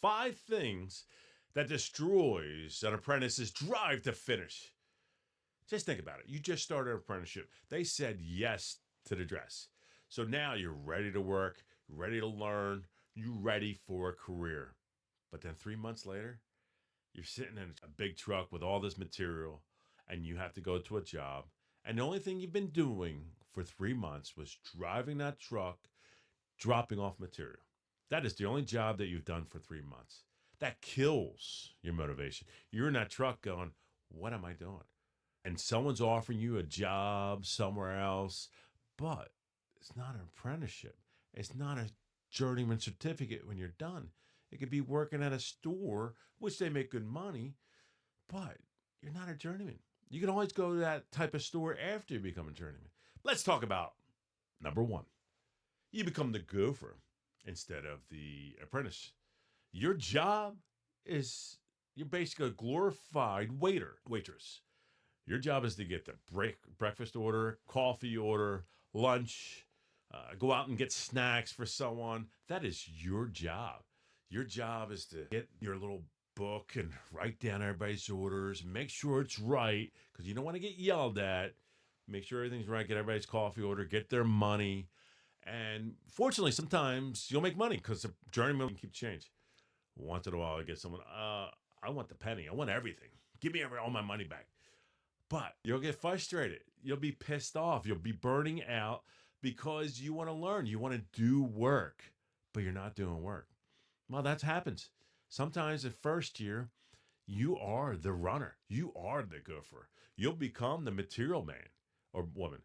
5 things that destroys an apprentice's drive to finish. Just think about it. You just started an apprenticeship. They said yes to the dress. So now you're ready to work, ready to learn, you're ready for a career. But then 3 months later, you're sitting in a big truck with all this material and you have to go to a job. And the only thing you've been doing for 3 months was driving that truck, dropping off material. That is the only job that you've done for 3 months. That kills your motivation. You're in that truck going, what am I doing? And someone's offering you a job somewhere else, but it's not an apprenticeship. It's not a journeyman certificate when you're done. It could be working at a store, which they make good money, but you're not a journeyman. You can always go to that type of store after you become a journeyman. Let's talk about number 1. You become the gopher instead of the apprentice. Your job is, you're basically a glorified waitress. Your job is to get the breakfast order, coffee order, lunch, go out and get snacks for someone. That is your job. Your job is to get your little book and write down everybody's orders, make sure it's right, because you don't want to get yelled at. Make sure everything's right, get everybody's coffee order, get their money. And fortunately, sometimes you'll make money because the journeyman can keep change. Once in a while, I get someone, I want the penny. I want everything. Give me all my money back. But you'll get frustrated. You'll be pissed off. You'll be burning out because you want to learn. You want to do work, but you're not doing work. Well, that happens. Sometimes the first year, you are the runner. You are the gopher. You'll become the material man or woman.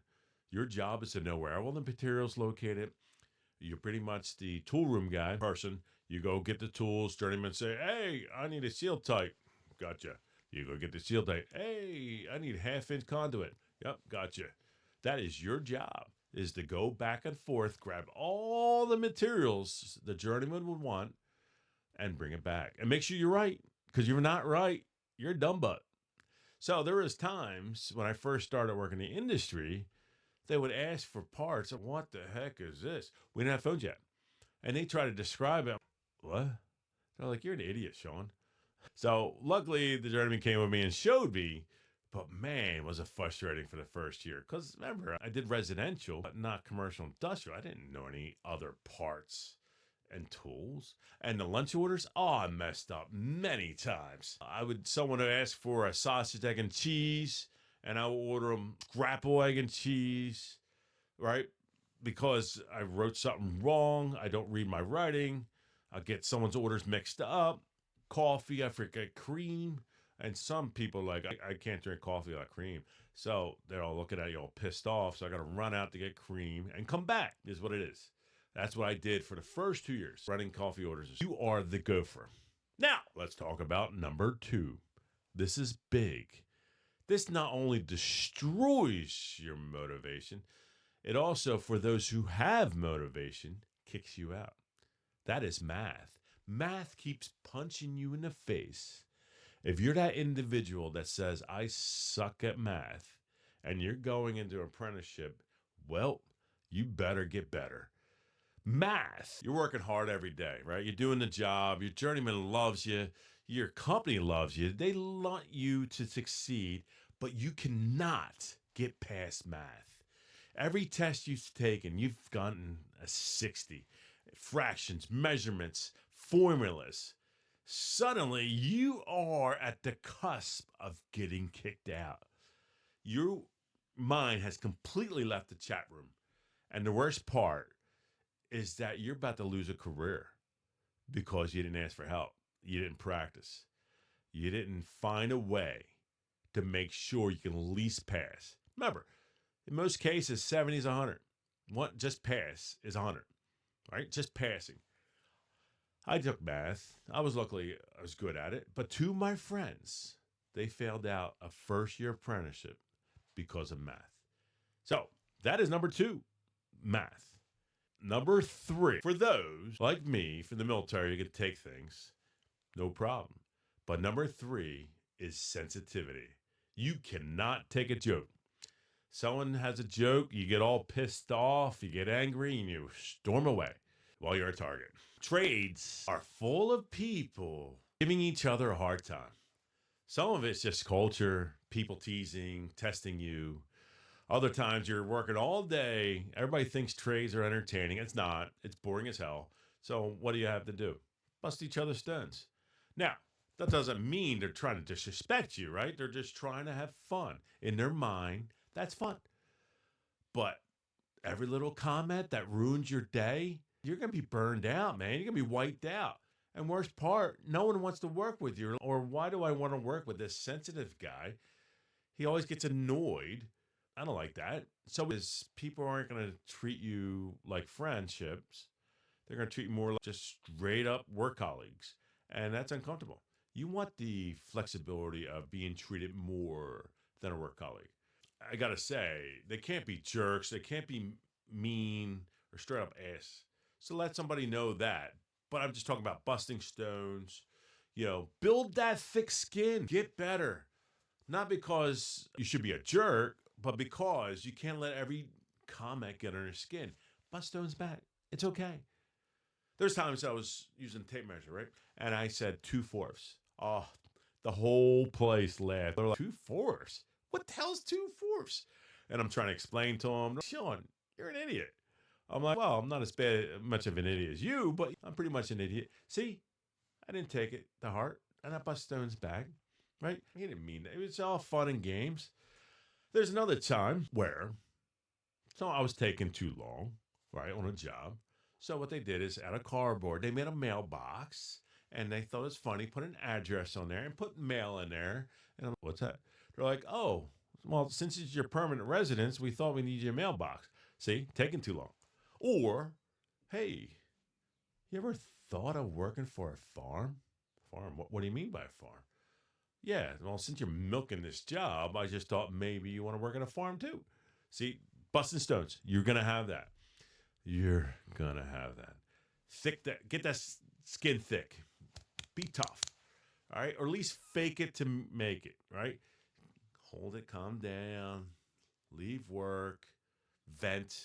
Your job is to know where all the material's located. You're pretty much the tool room guy person. You go get the tools. Journeyman say, hey, I need a seal tight. Gotcha. You go get the seal tight. Hey, I need 1/2-inch conduit. Yep, gotcha. That is your job, is to go back and forth, grab all the materials the journeyman would want, and bring it back. And make sure you're right, because you're not right, you're a dumb butt. So there was times when I first started working in the industry, they would ask for parts. What the heck is this? We didn't have phones yet. And they try to describe it. What? They're like, you're an idiot, Sean. So luckily, the journeyman came with me and showed me. But man, was it frustrating for the first year. Because remember, I did residential, but not commercial industrial. I didn't know any other parts and tools. And the lunch orders, I messed up many times. Someone would ask for a sausage, egg, and cheese, and I would order them scrapple egg and cheese, right? Because I wrote something wrong. I don't read my writing. I get someone's orders mixed up. Coffee, I forget cream. And some people like, I can't drink coffee without cream. So they're all looking at you all pissed off. So I got to run out to get cream and come back is what it is. That's what I did for the first 2 years, running coffee orders. You are the gopher. Now, let's talk about number 2. This is big. This not only destroys your motivation, it also, for those who have motivation, kicks you out. That is math. Math keeps punching you in the face. If you're that individual that says, I suck at math, and you're going into an apprenticeship, well, you better get better. Math, you're working hard every day, right? You're doing the job. Your journeyman loves you. Your company loves you. They want you to succeed, but you cannot get past math. Every test you've taken, you've gotten a 60. Fractions, measurements, formulas. Suddenly, you are at the cusp of getting kicked out. Your mind has completely left the chat room. And the worst part is that you're about to lose a career because you didn't ask for help. You didn't practice. You didn't find a way to make sure you can at least pass. Remember, in most cases, 70 is 100. Just pass is 100, right? Just passing. I took math. I was good at it. But 2 of my friends, they failed out a first-year apprenticeship because of math. So that is number 2, math. Number 3, for those like me, from the military, you can take things, no problem. But number 3 is sensitivity. You cannot take a joke. Someone has a joke, you get all pissed off, you get angry, and you storm away while you're a target. Trades are full of people giving each other a hard time. Some of it's just culture, people teasing, testing you. Other times you're working all day. Everybody thinks trades are entertaining. It's not. It's boring as hell. So what do you have to do? Bust each other's stones. Now, that doesn't mean they're trying to disrespect you, right? They're just trying to have fun. In their mind, that's fun. But every little comment that ruins your day, you're going to be burned out, man. You're going to be wiped out. And worst part, no one wants to work with you. Or why do I want to work with this sensitive guy? He always gets annoyed. I don't like that. So is people aren't going to treat you like friendships. They're going to treat you more like just straight up work colleagues. And that's uncomfortable. You want the flexibility of being treated more than a work colleague. I got to say, they can't be jerks. They can't be mean or straight up ass. So let somebody know that. But I'm just talking about busting stones. Build that thick skin. Get better. Not because you should be a jerk, but because you can't let every comment get under your skin. Bust stones back. It's okay. There's times I was using tape measure, right? And I said 2/4. Oh, the whole place laughed. They're like, 2/4? What the hell's 2/4? And I'm trying to explain to them, Sean, you're an idiot. I'm like, well, I'm not as much of an idiot as you, but I'm pretty much an idiot. See, I didn't take it to heart, and I bust stones back, right? He didn't mean that. It was all fun and games. There's another time where I was taking too long, right, on a job. So what they did is out of cardboard, they made a mailbox, and they thought it was funny, put an address on there and put mail in there. And I'm like, what's that? They're like, oh, well, since it's your permanent residence, we thought we need your mailbox. See, taking too long. Or, hey, you ever thought of working for a farm? Farm? What do you mean by a farm? Yeah, well, since you're milking this job, I just thought maybe you want to work on a farm too. See, busting stones, you're going to have that. You're going to have that. Get that skin thick. Be tough, all right? Or at least fake it to make it, right? Hold it, calm down, leave work, vent,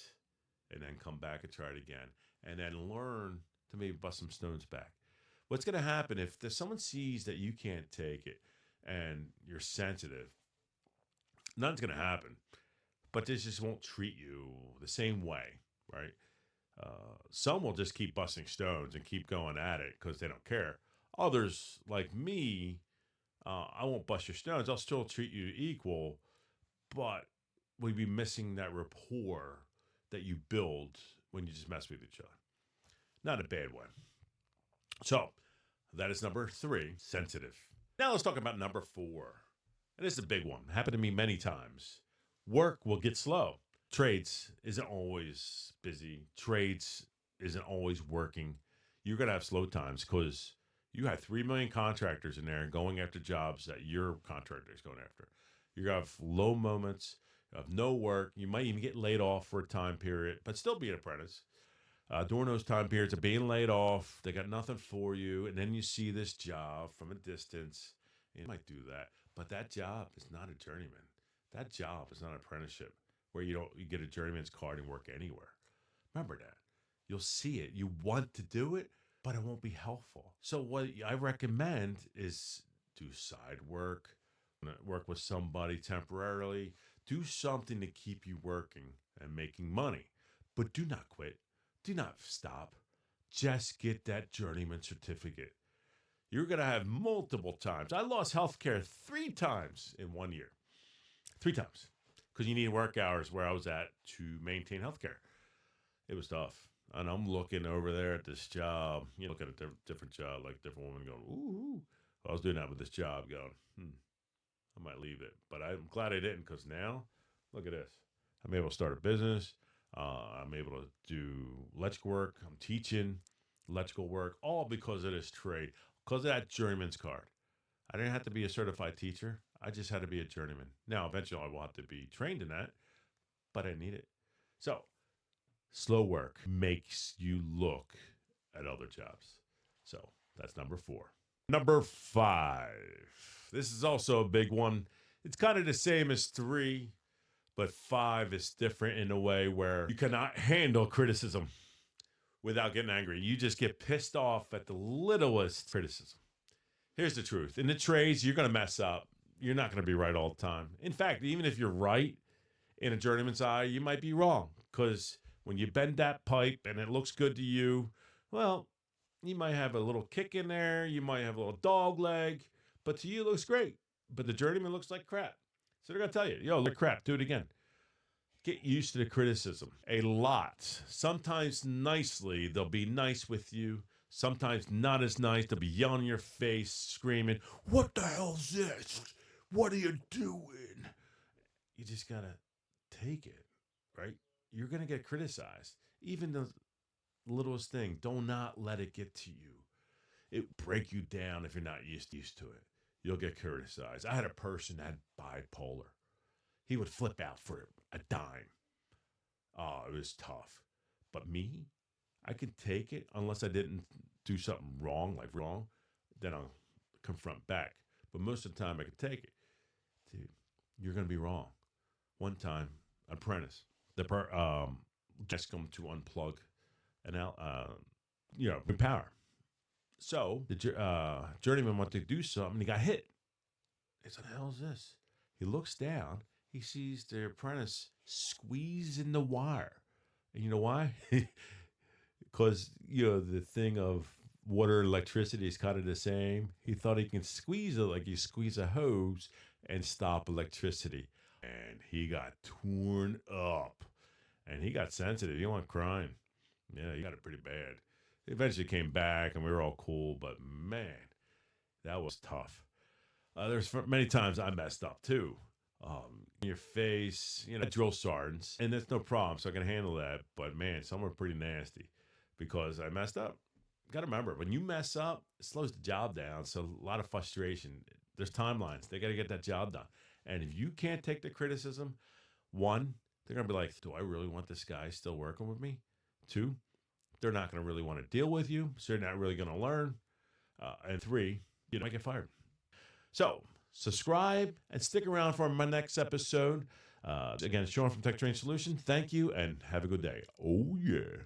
and then come back and try it again. And then learn to maybe bust some stones back. What's going to happen if someone sees that you can't take it and you're sensitive? Nothing's going to happen. But they just won't treat you the same way, right? Some will just keep busting stones and keep going at it because they don't care. Others, like me, I won't bust your stones. I'll still treat you equal, but we'd be missing that rapport that you build when you just mess with each other. Not a bad one. So that is number 3, sensitive. Now let's talk about number 4. And this is a big one. Happened to me many times. Work will get slow. Trades isn't always busy. Trades isn't always working. You're going to have slow times because you have 3 million contractors in there going after jobs that your contractor is going after. You're going to have low moments of no work. You might even get laid off for a time period, but still be an apprentice. During those time periods of being laid off, they got nothing for you, and then you see this job from a distance. You might do that, but that job is not a journeyman. That job is not an apprenticeship where you get a journeyman's card and work anywhere. Remember that. You'll see it. You want to do it, but it won't be helpful. So what I recommend is do side work with somebody temporarily. Do something to keep you working and making money, but do not quit. Do not stop. Just get that journeyman certificate. You're going to have multiple times. I lost healthcare 3 times in 1 year. 3 times. Because you need work hours where I was at to maintain healthcare. It was tough. And I'm looking over there at this job, looking at a different job, like different woman going, ooh. I was doing that with this job going, I might leave it. But I'm glad I didn't because now, look at this. I'm able to start a business. I'm able to do electrical work. I'm teaching electrical work, all because of this trade, because of that journeyman's card. I didn't have to be a certified teacher. I just had to be a journeyman. Now, eventually, I will have to be trained in that, but I need it. So, slow work makes you look at other jobs. So, that's number 4. Number 5. This is also a big one. It's kind of the same as 3, but 5 is different in a way where you cannot handle criticism. without getting angry. You just get pissed off at the littlest criticism. Here's the truth. In the trades, you're going to mess up. You're not going to be right all the time. In fact, even if you're right in a journeyman's eye, you might be wrong. Because when you bend that pipe and it looks good to you, well, you might have a little kick in there. You might have a little dog leg. But to you, it looks great. But the journeyman looks like crap. So they're going to tell you, yo, look crap. Do it again. Get used to the criticism a lot. Sometimes nicely, they'll be nice with you. Sometimes not as nice. They'll be yelling in your face, screaming, what the hell's this? What are you doing? You just got to take it, right? You're going to get criticized. Even the littlest thing, do not let it get to you. It break you down if you're not used to it. You'll get criticized. I had a person that had bipolar. He would flip out for a dime. Oh, it was tough. But me, I could take it unless I didn't do something wrong, then I'll confront back. But most of the time I could take it. Dude, you're going to be wrong. One time, apprentice, just come to unplug power. So the journeyman went to do something. He got hit. He said, "What the hell is this?" He looks down. He sees the apprentice squeezing the wire. And you know why? Because, the thing of water and electricity is kind of the same. He thought he can squeeze it like you squeeze a hose and stop electricity. And he got torn up. And he got sensitive. He went crying. Yeah, he got it pretty bad. He eventually came back and we were all cool. But, man, that was tough. There's many times I messed up, too. In your face, drill sergeants, and that's no problem, so I can handle that. But man, some are pretty nasty because I messed up. Got to remember, when you mess up, it slows the job down. So a lot of frustration. There's timelines. They got to get that job done. And if you can't take the criticism, one, they're going to be like, do I really want this guy still working with me? Two, they're not going to really want to deal with you, so you're not really going to learn. And three, you might get fired. So subscribe and stick around for my next episode. Again, Sean from Tech Training Solutions. Thank you and have a good day. Oh, yeah.